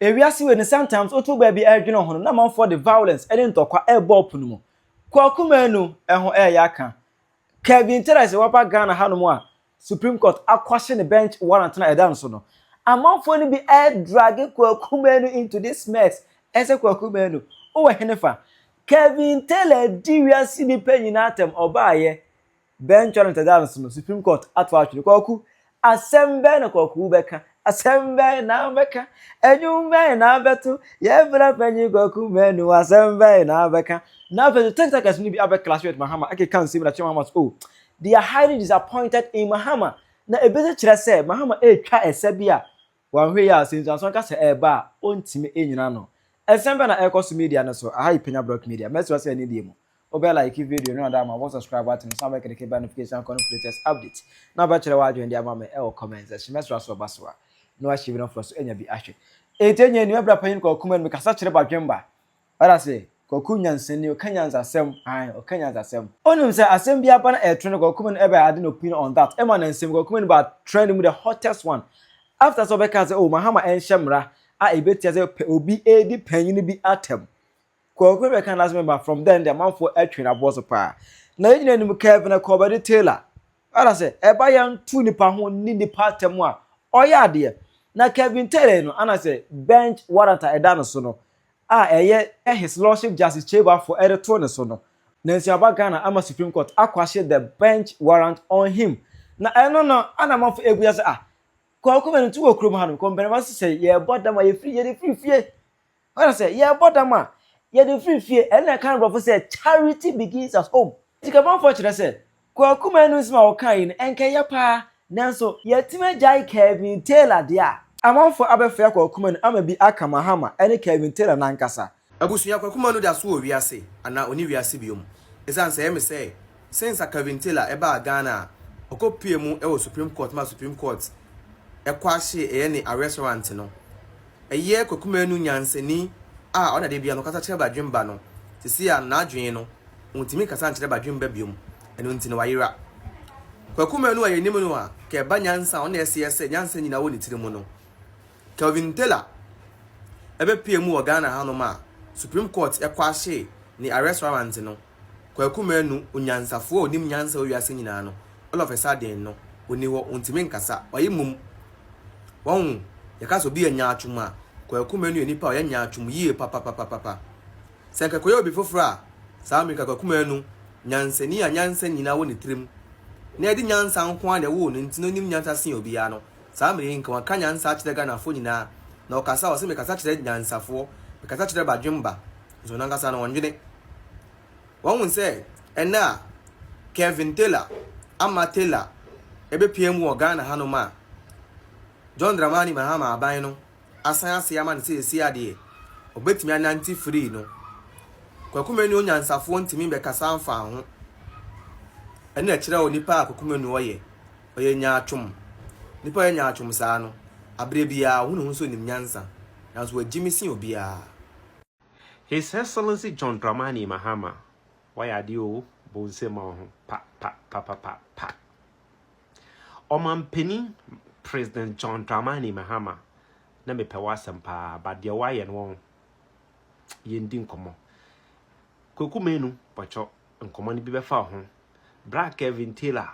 Ewiase we sometimes otu baby edwene ho na man for the violence ene ntokwa ebo no mu. Kwaku Manu eho yaka. Kevin Terence wapa Ghana hanom a Supreme Court akwashe ne bench warrant na edan so no. Amanfo ni bi drag Kwaku Manu into this mess. Ese Kwaku Manu o we henefa. Kevin Taylor di wiase ni Penyah atem obaaye bench warrant edan so no Supreme Court atwa atwe Kwaku Asɛm na Kwaku beka Asɛm na beka enyum na betu ye bra Penyah Kwaku Manu Asɛm na beka na the tentacles ni bi abe clash with Mahama ake kan sim na John Mahama oh they are highly disappointed in Mahama na ebeze kire say Mahama twa ese bia wanhwe ya sinzanso ka say eba ontime enyina no Asɛm na ekos media no so aha Penyah block media message say ni die mu obe like video no da ma subscribe button so make the notification con latest update na ba kire wa adwen dia ma me e comment section message so basoa no achieve no for so enya bi ahwe etenya ni abra Penyah Kwaku Manu me kasa kire badwemba ara say Kwaku nyansani okanyanza asɛm okanyanza asɛm onum say asɛm bia ba na trend Kwaku Manu ebe ade no opinion on that ema na nsɛm Kwaku Manu ba trend mu the hottest one after so be ka say oh Mahama enhyemra a ebetia say obi edi panyin bi atem Kwaku be kan last member from then the man for atwena boss pa na yina nim Kevin Akobade Taylor ara say eba yan tu nipa ho ni nipa atem a oya ade na Kevin Taylor no ana say bench warrant eda no so no his lordship justice chamber for editor ne so no Nancy Ghana ama Supreme Court akwashe the bench warrant on him na eno no ana man for ebuya say Kwaku Manu tu okrom ha no kombenema say ye bodam ye free fie ana say ye bodam ye de free fie ena kan bro say charity begins at home tika man for kire say Kwaku Manu sma o kan yin enke ya pa nanso ye time jai Kevin Taylor dia amanfo abefia Kwaku Manu ama bi aka Mahama ene Kevin Taylor nankasa abusuya Kwaku Manu da so wiase ana oni wiase biom esan say me say since Kevin Taylor eba Ghana okopie mu e wo Supreme Court ma Supreme Court e kwahye e ne a restaurant no eye Kwaku Manu nyansani a ona de bia no kasa kire badwemba no sisi a na adwen no untimi kasa kire badwemba biom eno ntine wayira Kwaku Manu aye nimu no a ke ba nyansa ona ese nyansa nyina wo ni tirimu no Kevin Taylor ebe PM wo Ghana hanoma Supreme Court ekwahye ni arrest warrant no Kwaku Manu onyansafo onim nyansa owiase nyina no all of a sudden no oni wo ontime nkasa oyimum won yakaso bi anya atwuma Kwaku Manu enipa oyanya atwum yie papa senka koyo bi fofora saa America Kwaku Manu nyansani anyansa nyina wo ni trim na edi nyansa nko a de wo no ntino nim nyansa sen obi ya no saa America nka waka nyansa akire Ghana fo nyina na okasa wo se me kasa kire nyansafo me kasa kire badwemba zo nankasa na wonwene won se ena Kevin Taylor ama Taylor ebe PM wo Ghana hanoma John Mahama aban no asan ase ama ne se ade obetimi ananti free no Kwaku Manu onyansafo ntimi be kasa amfa ho ene akire onipa Kwaku Manu oye nya atwom nipa ye nya atwom saa no abre bia hunu so nim nyansa nanso wagimisi obia His Excellency John Mahama why adio bonse ma ho pa Omampeni President John Mahama na me pe wasem pa ba de waye no yendi nkomo Kwaku Manu pacho nkomo ni bi be fa ho bra Kevin Taylor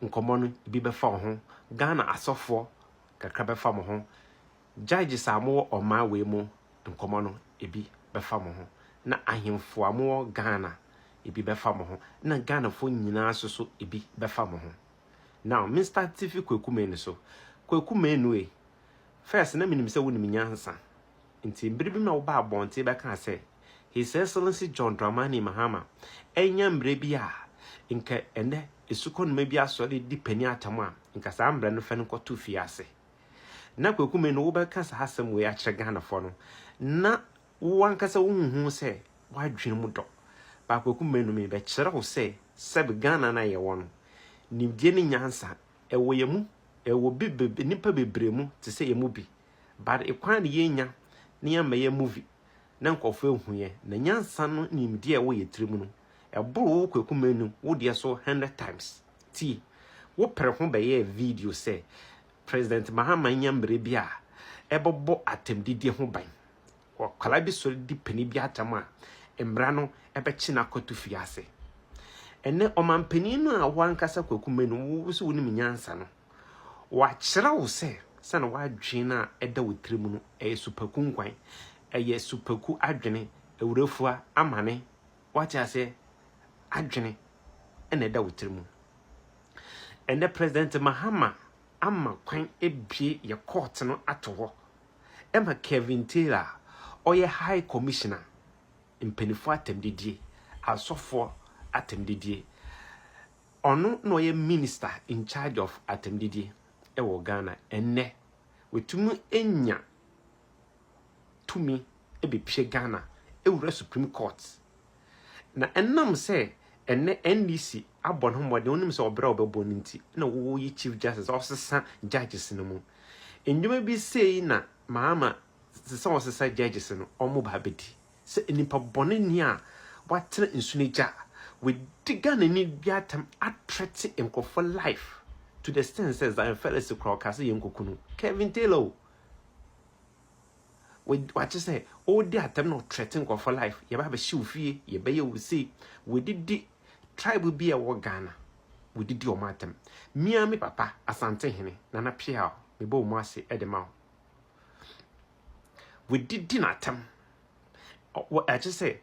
nkomo no bi be fa ho Ghana asofo kakra be fa mo ho judge samo oma we mu nkomo no ebi be fa mo ho na ahemfo amo Ghana ebi be fa mo ho na Ghana fo nyina so ebi be fa mo ho now Mr. TV Kwaku Manu so Kwaku Manu first na minim se wonim nyansa nti mbiribi na wo ba abonte be ka se His Excellency John Mahama enya mbre bia nke ene esukon ma bia so de di Penyah atama nka sa mbre no fe no koto fiase na Kwaku Manu wo be ka sa hasem we a kire Ghana fo no na wo ankasa wo hu se wadwene mu do ba Kwaku Manu me be kire ho se sebe Ghana na ye wono nimdie ni nyansa ewo yemu ewo bi nipa bebre mu te se yemu bi ba ekwan ne yenya ne yama ye movie na nkofo ehuye na nyansa no nimdie wo ye tirimu no eboro Kwaku Manu wo de so 100 times ti wo pere ho be ye video se President Mahama nyambre bia ɛbɛbɔ atemdidie ho ban wɔkwala bi so di pani bi atam a mmara no ɛbɛkye na akɔto fie ase ene omampanin no a wankasa Kwaku Manu wo so wonim nyansa no wakyerɛ wo sɛ sana wadwen na ɛda wo tirim no ɛyɛ supaku nkwan ɛyɛ supaku adwene ewurafua amane wakyɛ ase adwene ɛna ɛda wo tirim ene President Mahama ama kwan ebie ye court no ato hɔ ɛma Kevin Taylor ɔyɛ high commissioner mpanifo atemdidie asɔfo atemdidie ono no ɔyɛ minister in charge of atemdidie ɛwɔ Ghana enne wetumu enya tumi ebepie Ghana ewura Supreme Court na enam sɛ enne NDC abɔ no mmɔde onim sɛ ɔbra ɔbɛbɔ no nti na wo yi chief justice ɔsesa judges no mu ndwuma bi sei na Mahama sesa ɔsesa judges no ɔmo ba bedi sɛ nipa bɔne ni a watena nsunigya we Ghana ni biatam atrete nkofo life to the extent says that fellas crowd kase yenkokunu Kevin Taylor we what you say all the atem no threaten nkofo life ye ba be shiwfie ye be ye we say we did tribe bi a wo Ghana we did o matem mia me papa asante hene nana pia me bo mu ase edema we did atem what I just say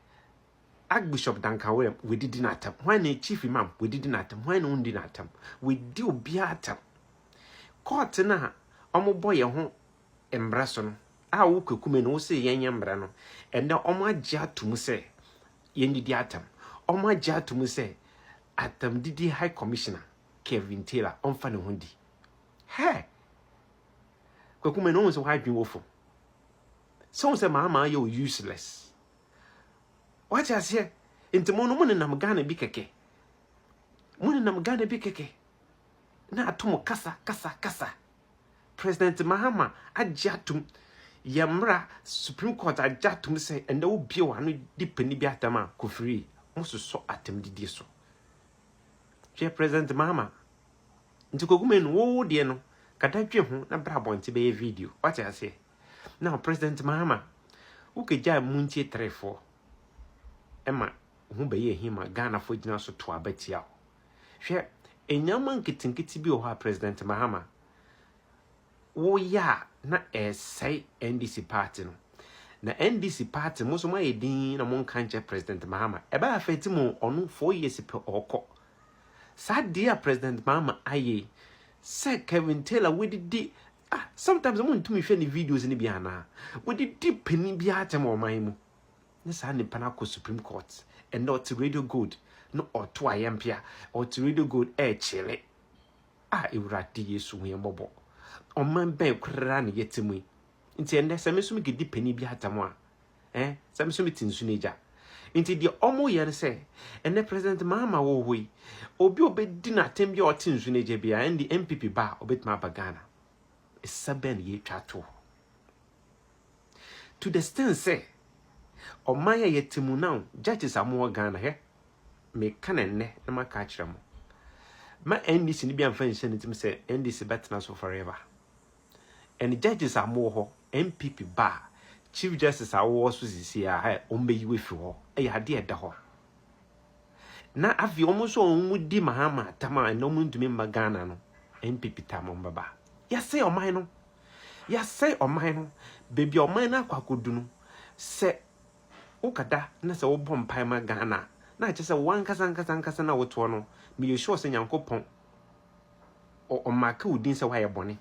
Archbishop Duncan William, we did not tap. When a chief imam, we did not tap. When only not tap. We do be at tap. Court na, omo boy a home embrason. Ah, Kwaku Manu say yan yambrano. And now oma ja to mu say, yendi diatam. Oma ja to mu say, atam didi high commissioner, Kevin Taylor, on fan hundi. Hey! Kwaku Manu was a white woeful. Some say, Mama, you're useless. What I say? Into mono nam Ghana bi keke. Nam Ghana bi keke. Na atomo kasa. President Mahama ajatum yamra Supreme Court ajatum say and wo bie wa no di pani bi atama ko free. Muso so atem didi so. Che President Mahama. Into Kwaku Manu wo de no kada dwe ho na bra bonte be video. What I say? Now President Mahama wo ke ja muntie 3-4. Emma, who be him a Ghana for dinner so to abetia. Share a young man getting kitty be or President Mahama. Oh, ya, na say NDC party. Na NDC party, most of my dean among country President Mahama. Eba fetimo on 4 years per or co. Sad dear President Mahama, aye. Say Kevin Taylor, we did sometimes I want to me funny videos in the Biana. We did deep penny biatem or my. Nessa ni panako Supreme Court and not to Radio Good, no or to Ayampia or to Radio Good chile. Irati yesu we mobo. O man be krani yetimi. Inti ende samisumi gidi penny bi hatamwa. Samisumi tinsuneja. Inti di omo yen se and the President Mahama wo we obi obedi na tembi o tinsuneja bia and the MPP ba obet ma bagana. Saben ye chato. To the stand say o maya yetimu now judges amu Ghana he me kanenne na maka kire mo ma NDC ni bi amfa nhyɛ ne tim sɛ NDC betena so forever and judges amu ho MPP ba chief justice awo so sisi a ha ombeyiwe fi ho e ya de ɛda ho na afi omo so omu di Mahama tama na omu ntumi mba Ghana no MPP tama mbaba ya sɛ ɔman no baby ɔman na akwakodu no sɛ ukada na se wo bom pai ma Ghana na che se wan kasa na woto no me ye sure se Nyankopon o maka udin se wa ye bone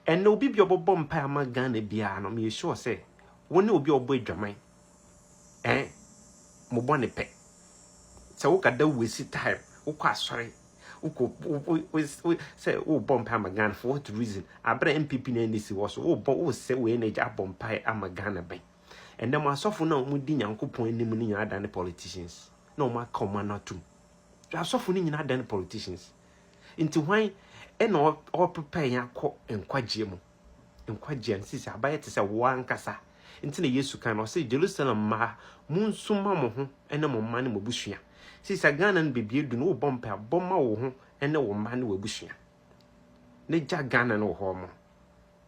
en obi bi obom pai ma Ghana bia no me ye sure se woni obi obo adwaman mo bone pe se ukada wesi time ukọ asori ukọ se wo bom pai ma Ghana for what reason abra MPP na NDC wo so wo se we na ja bom pai ama Ghana ben. And then my soft now mudi Nyankopon anim ni nyina dan politicians. No ma come na to. Ya soft ni nyina dan politicians. Into why e no all prepare ya ko enkwagye mu. Enkwagye nsisi abaye te se wan kasa. Into na Yesu kan no say Jerusalem ma munsuma mo ho ene mo ma ne mo busua. Sisi Ghana no bebie du no bompa bomma wo ho ene wo ma ne wo busua. Ne ja Ghana no ho mo.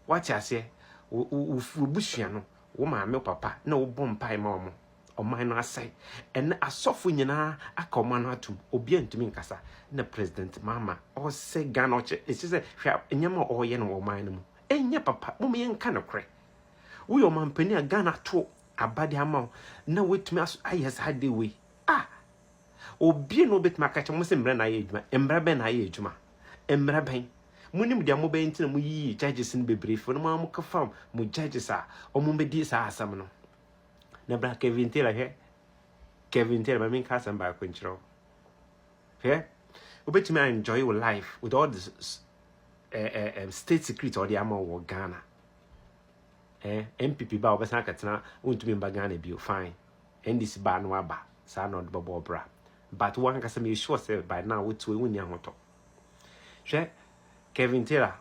What ya say? busua no wo maame papa na wo bompai ma omo oman no asai ene asofo nyina aka oman no atum obi antumi nkasa na president Mahama o se Ghana oche esi se hwa enyama o ye no oman no mu enye papa mo me nka no kre wo yo man pani a Ghana to abade ama na wetumi ayes hade we obi no betumi akache mo se mra na ye adwuma emra ben na ye adwuma emra ben munim dia mo ben tina mo yi judges in bebrefo no mo ka fam mo judges a omo bedi sa asam no na bra Kevin Taylor ma min ka sam ba ko nchiro he obetumi enjoy your life with all this state secret or the amount wo Ghana MPP ba obesa ka tena wontumi mba Ghana bio fine NDC ba no aba sa no de bobo bra but one ka say sure say by now we woni ahoto hwe Kevin Taylor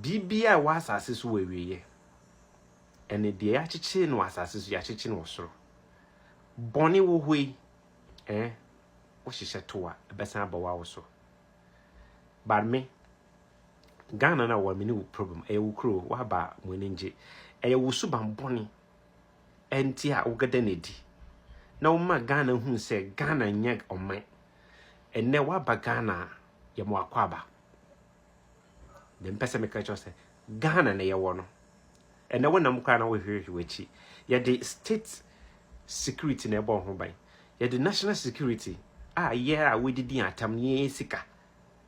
bibia wa asase so wewiye ene de ya chichi no asase so ya chichi no soro boni wo hoi wo hihye to a ebesa ba wa wo so but me Ghana na wa mini problem wo kro wa ba mo nje wo suban boni enti a wo gada na di na wo ma Ghana hu se Ghana nyek oman ene wa ba Ghana ye mo akwaba dem pese me ka cho se Ghana na ye wo no ene wo nam kwa na wo hwehwe chi ye the state security na ebo ho ban ye the national security ye a we didi atam ne sika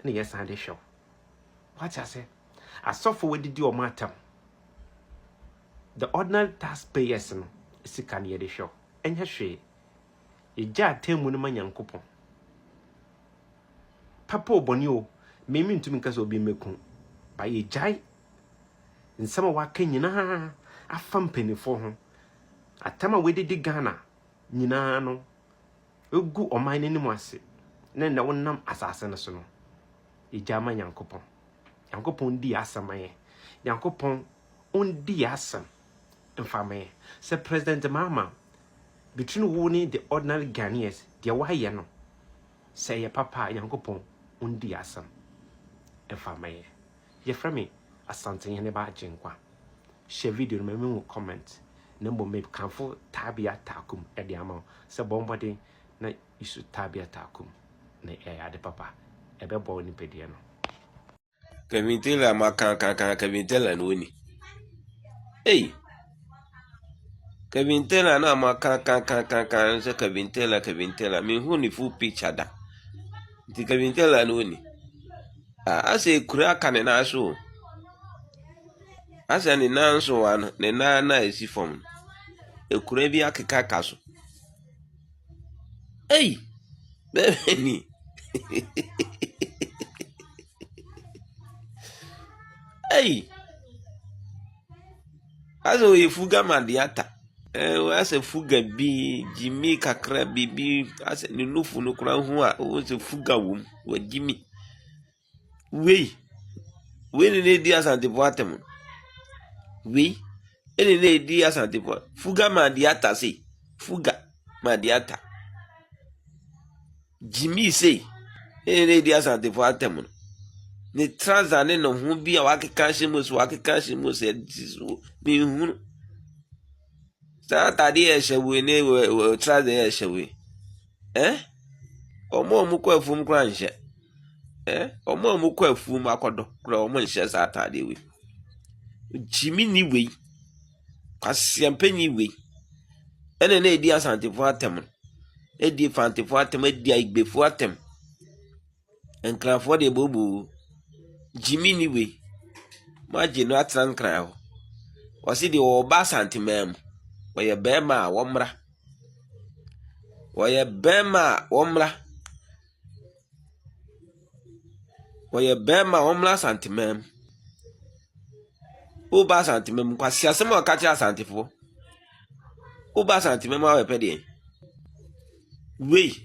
na ye san de show what I say asofo we didi o matam the ordinary taxpayers no sika na ye de show enye hwe ye ja temu no manyankopon papa oboni o memi ntumi nkasa obi meku ba ye jai nsama wa ka nyina afa mpanifo ho atama we didi Ghana nyina no egu oman ni mu ase na wonam asase no so no ijama nyankopon yankopon di asamaye yankopon ondi asam mfamaye se president Mahama between woni the ordinary Ghanaians dia waye no se ye papa yankopon ondi asam mfamaye ye frame asante ye ne ba agenkwa share video no me comment na mbo me kanfo tabia takum e de ama se bombode na isu tabia takum na ade papa e be bo ni pedie no Kevin Taylor ma kan Kevin Taylor no ni Kevin Taylor na ma kan se Kevin Taylor me hu ni full picture da ti Kevin Taylor no ni ase kura kan na so ase ni na so wan ne na esi form ekura bi akeka kaso bebe ni aso ye fuga mandiata ase fuga bi jimi kakra bibi ase ni nufu no kura hu a o se fuga wom wa jimi we ne di asante boatem we ne di asante bo fuga mandiata se fuga mandiata jimi se ne di asante boatem ne transane no hu bi a wakeka shimus e disu bi hu sa tadi e shewe ne transe e shewe omo mu kwa fum kra nche omo mu kwa fum akodo kra omo nche sa tadi we jimi ni we kwasiampe ni we ene na edi asante fo atem edi fante fo atem edi igbe fo atem enkra fo de bobu Jimmy niwe maji no atran kran wasi di oba santimem woye bema womra santimem oba santimem kwasi asem o kacha santifo oba santimem awe pede we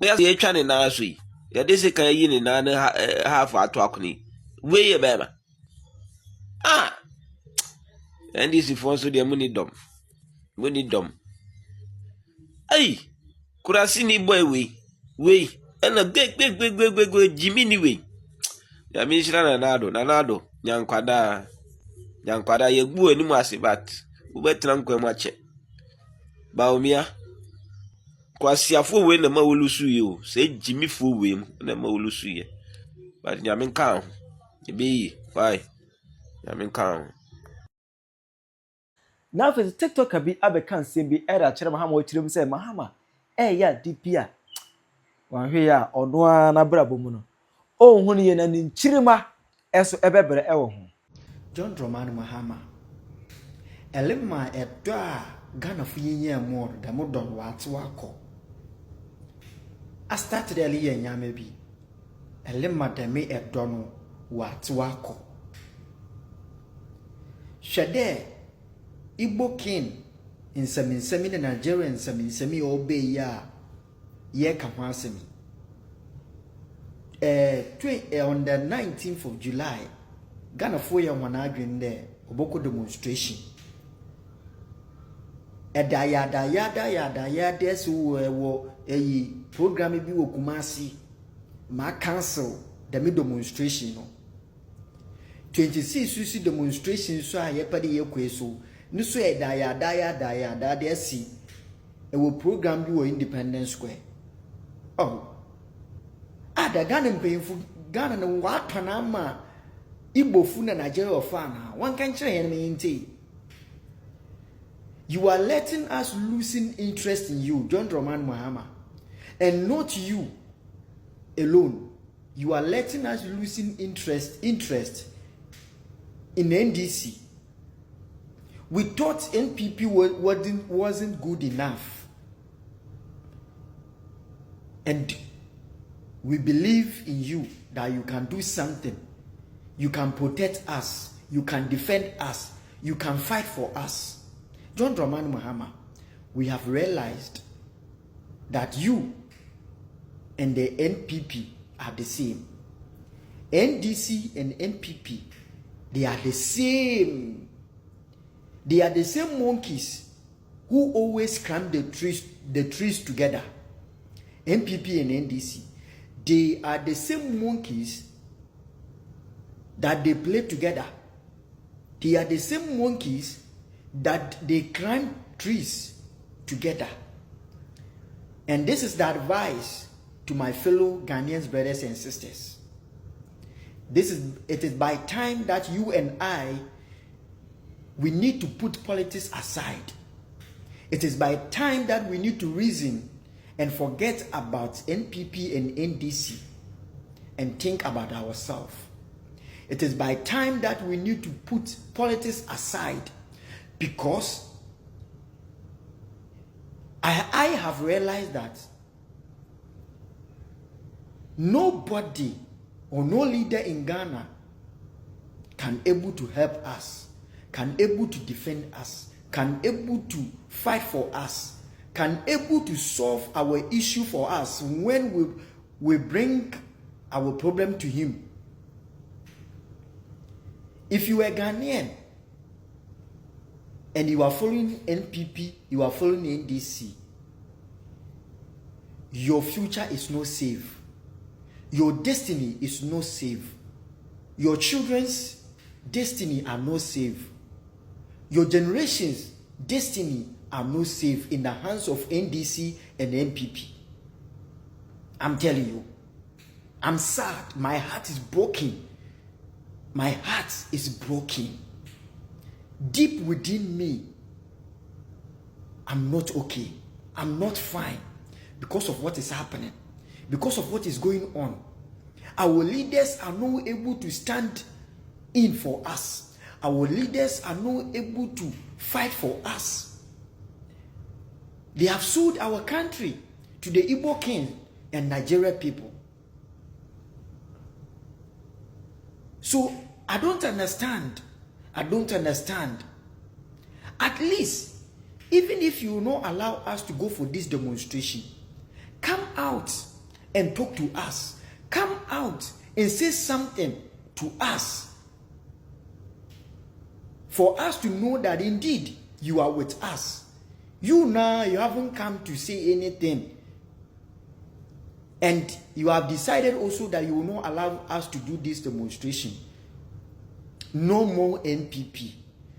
ya ye twa ne na so yi ya dese kan yi ni na half ato akoni we ye bema and this if also the money dom kurasi ni boy we and a gbe Jimmy ni we ya mi shira na nado nyankwada Yankwada ye gbu eni mu ase but ubetena nkwa mu ache. Baomia kwasiafo we na ma wolusu yi o. Se jimifo we mu na ma wolusu yi. But nyamin kan ebi bye. Nyamin kan. Now for the TikTok bi abekan sembi era chere Mahama o chirim say Mahama ya DPA wan hwe ya ono a na brabo mu no o hu ne na nchirima eso ebebre ewo ho John Mahama elema edo a Ghana fu yenye mo da mo don wate wako a start the ali nyame bi elema da me edo no wate wako shede Igbo king in semi the Nigerian semi obey ya ye ka ho asemi on the 19th of July Ghana for ya wana adwen there oboko demonstration yada so wo program bi wo Kumasi ma cancel the demonstration no 26 susi demonstration so a yepade yekweso ni so yada there see wo program bi wo Independence Square the Ghana mpemfu Ghana no watana ma Igbo fu na Nigeria ofana one can chere me nti you are letting us losing interest in you John Mahama, and not you alone. You are letting us losing interest in NDC. We thought NPP wasn't good enough, and we believe in you that you can do something. You can protect us. You can defend us. You can fight for us. John Mahama, we have realized that you and the NPP are the same. NDC and NPP, they are the same. They are the same monkeys who always climb the trees together. NPP and NDC, they are the same monkeys that they play together. They are the same monkeys that they climb trees together. And this is the advice to my fellow Ghanaians, brothers and sisters. It is by time that you and I, we need to put politics aside. It is by time that we need to reason and forget about NPP and NDC and think about ourselves. It is by time that we need to put politics aside, because I have realized that nobody or no leader in Ghana can able to help us, can able to defend us, can able to fight for us, can able to solve our issue for us when we bring our problem to him. If you are Ghanaian and you are following NPP, you are following NDC, your future is not safe. Your destiny is not safe. Your children's destiny are not safe. Your generation's destiny are not safe in the hands of NDC and NPP. I'm telling you, I'm sad. My heart is broken. My heart is broken. Deep within me, I'm not okay. I'm not fine because of what is happening, because of what is going on. Our leaders are not able to stand in for us. Our leaders are not able to fight for us. They have sold our country to the Igbo king and Nigeria people. So I don't understand. At least, even if you will not allow us to go for this demonstration, come out and talk to us. Come out and say something to us, for us to know that indeed you are with us. You now, you haven't come to say anything, and you have decided also that you will not allow us to do this demonstration. No more NPP.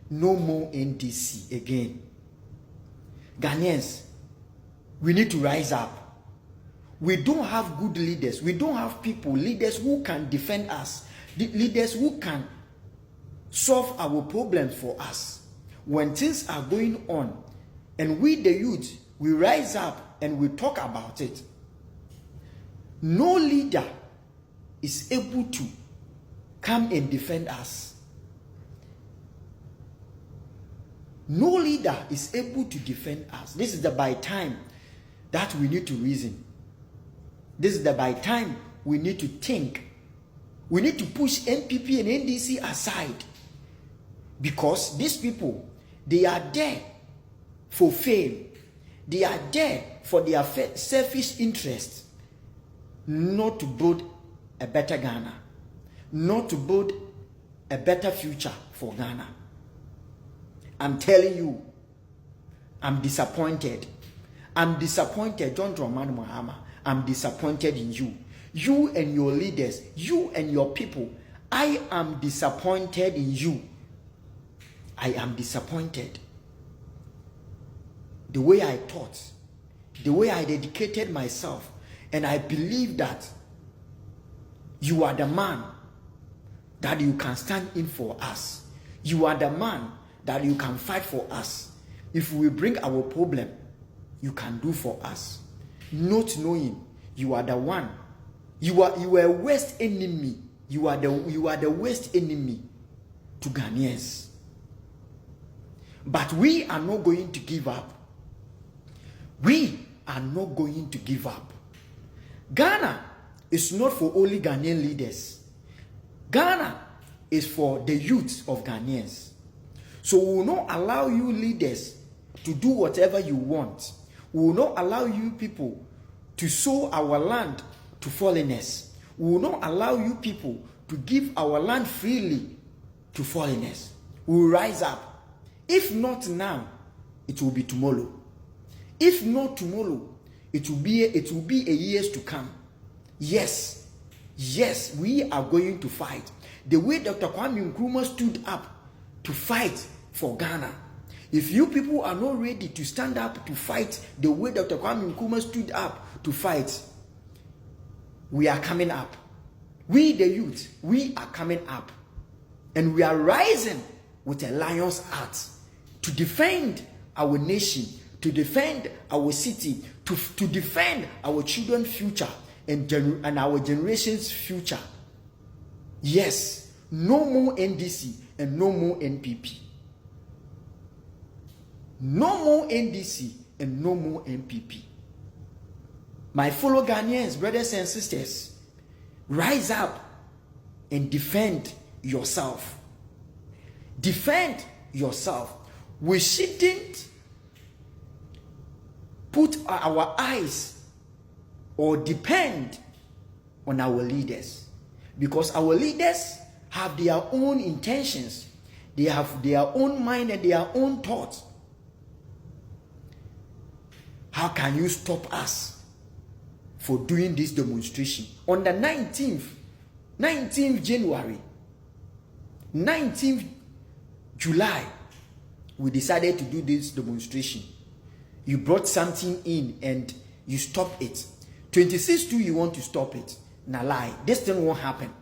No more NDC again. Ghanaians, we need to rise up. We don't have good leaders. We don't have leaders who can defend us. Leaders who can solve our problems for us. When things are going on, and we the youth, we rise up and we talk about it. No leader is able to come and defend us. No leader is able to defend us. This is the by time that we need to reason. This is the by time we need to think. We need to push NPP and NDC aside, because these people, they are there for fame. They are there for their selfish interests, not to build a better Ghana, not to build a better future for Ghana. I'm telling you, I'm disappointed. I'm disappointed, John Mahama. I'm disappointed in you. You and your leaders, you and your people. I am disappointed in you. I am disappointed. The way I thought, the way I dedicated myself, and I believe that you are the man that you can stand in for us. You are the man that you can fight for us. If we bring our problem, you can do for us. Not knowing you are the one. You are a worst enemy. You are the worst enemy to Ghanaians. But we are not going to give up. We are not going to give up. Ghana is not for only Ghanaian leaders. Ghana is for the youth of Ghanaians. So we will not allow you leaders to do whatever you want. We will not allow you people to sow our land to foreigners. We will not allow you people to give our land freely to foreigners. We will rise up. If not now, it will be tomorrow. If not tomorrow, it will be a years to come. Yes, we are going to fight. The way Dr. Kwaku Manu stood up to fight for Ghana. If you people are not ready to stand up to fight the way Dr. Kwaku Manu stood up to fight, we are coming up. We the youth, we are coming up. And we are rising with a lion's heart to defend our nation, to defend our city, to defend our children's future and our generation's future. Yes, no more NDC and no more NPP. No more NDC and no more NPP. My fellow Ghanaians, brothers and sisters, rise up and defend yourself. Defend yourself. We shouldn't put our eyes or depend on our leaders, because our leaders have their own intentions. They have their own mind and their own thoughts. How can you stop us for doing this demonstration on the 19th January, 19th July? We decided to do this demonstration. You brought something in and you stopped it. 26th, you want to stop it. Now lie. This thing won't happen.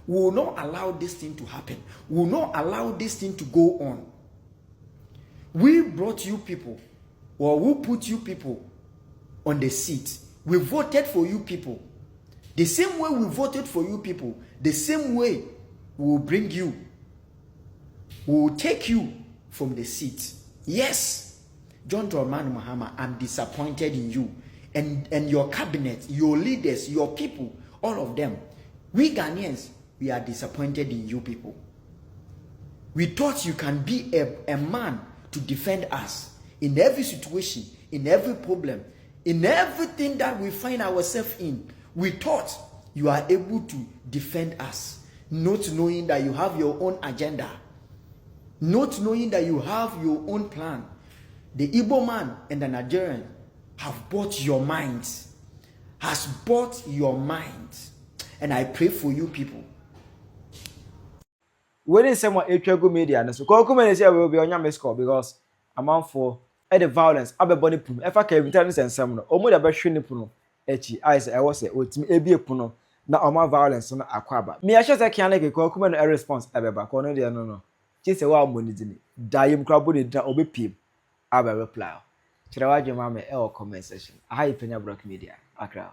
We will not allow this thing to happen. We will not allow this thing to go on. We brought you people, or we put you people on the seat. We voted for you people. The same way we voted for you people, the same way we will bring you. We will take you from the seat. Yes, John Mahama, I'm disappointed in you and your cabinet, your leaders, your people, all of them. We Ghanaians, we are disappointed in you people. We thought you can be a man to defend us in every situation, in every problem, in everything that we find ourselves in. We thought you are able to defend us, not knowing that you have your own agenda, not knowing that you have your own plan. The Igbo man and the Nigerian have bought your minds, has bought your minds. And I pray for you people. when is someone go media and so Kwaku Manu say we will be on your score because amount for the violence abebɔ ne punu ɛfa Kevin Tell ne nsɛm no ɔmo de abɛhwe ne punu akyi ayɛ sɛ ɛwɔ sɛ otimi ebi punu na ɔmo violence no akɔ aba me ahyɛ sɛ kia ne ke Kwaku Manu no response ɛbɛba kɔ no deɛ no kyi sɛ wa mo ne dini da yim kra bo ne dina obepiem aba reply kyerɛ wa dwema me ɛwɔ comment section aha yi Penyah Media Accra.